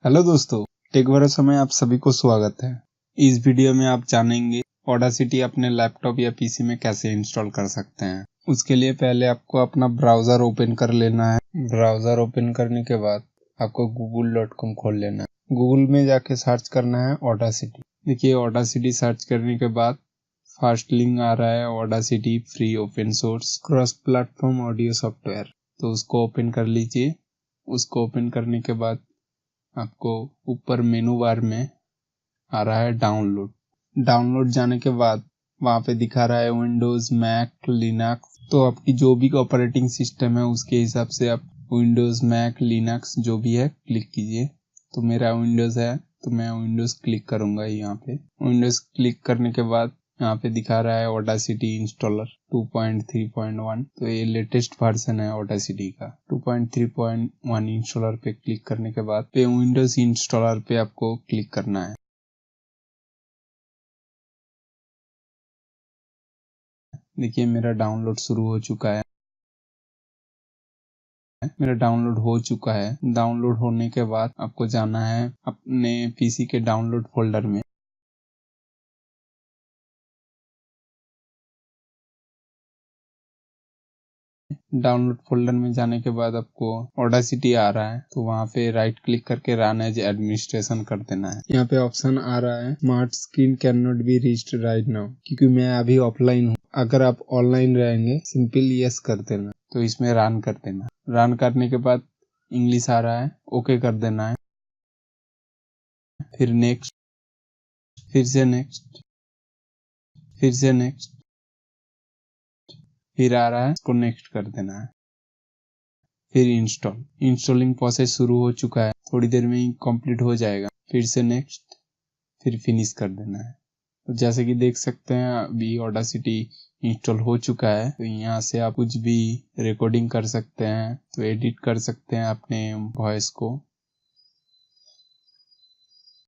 Hello दोस्तों, take भरोसा में आप सभी को स्वागत है। इस वीडियो में आप जानेंगे ऑडासिटी अपने लैपटॉप या पीसी में कैसे इंस्टॉल कर सकते हैं। उसके लिए पहले आपको अपना ब्राउज़र ओपन कर लेना है। ब्राउज़र ओपन करने के बाद आपको google.com खोल लेना है। गूगल में जाके सर्च करना है ऑडासिटी। देखिए, ऑडासिटी सर्च करने के बाद फर्स्ट लिंक आ रहा है Audacity free open source cross platform audio software. तो उसको ओपन कर लीजिए। उसको ओपन करने के बाद आपको ऊपर मेनू बार में आ रहा है डाउनलोड जाने के बाद वहाँ पे दिखा रहा है विंडोज़, मैक, लिनक्स। तो आपकी जो भी ऑपरेटिंग सिस्टम है उसके हिसाब से आप विंडोज़, मैक, लिनक्स जो भी है क्लिक कीजिए। तो मेरा विंडोज़ है तो मैं विंडोज़ क्लिक करूँगा। यहाँ पे विंडोज़ क्लिक करने के बाद यहाँ पे दिखा रहा है ऑडासिटी इंस्टॉलर 2.3.1। तो ये लेटेस्ट वर्जन है ऑडासिटी का। 2.3.1 इंस्टॉलर पे क्लिक करने के बाद पे विंडोज इंस्टॉलर पे आपको क्लिक करना है। देखिए, मेरा डाउनलोड शुरू हो चुका है। डाउनलोड होने के बाद आपको जाना है अपने पीसी के डाउनलोड फोल्डर में। डाउनलोड फोल्डर में जाने के बाद आपको ऑडासिटी आ रहा है तो वहाँ पे राइट क्लिक करके रन एज एडमिनिस्ट्रेशन कर देना है। यहाँ पे ऑप्शन आ रहा है smart screen can not be reached right now, क्योंकि मैं अभी ऑफलाइन हूँ। अगर आप ऑनलाइन रहेंगे सिंपल यस कर देना। तो इसमें रन कर देना। रन करने के बाद इंग्लिश आ रहा है, ओके कर देना है। फिर नेक्स्ट, फिर से नेक्स्ट, फिर से नेक्स्ट, फिर आ रहा है, इसको नेक्स्ट कर देना है। फिर इंस्टॉलिंग प्रोसेस शुरू हो चुका है, थोड़ी देर में ही कंप्लीट हो जाएगा। फिर से नेक्स्ट, फिर फिनिश कर देना है। तो जैसे कि देख सकते हैं अभी ऑडासिटी इंस्टॉल हो चुका है। तो यहाँ से आप कुछ भी रिकॉर्डिंग कर सकते हैं, तो एडिट कर सकते हैं अपने वॉइस को।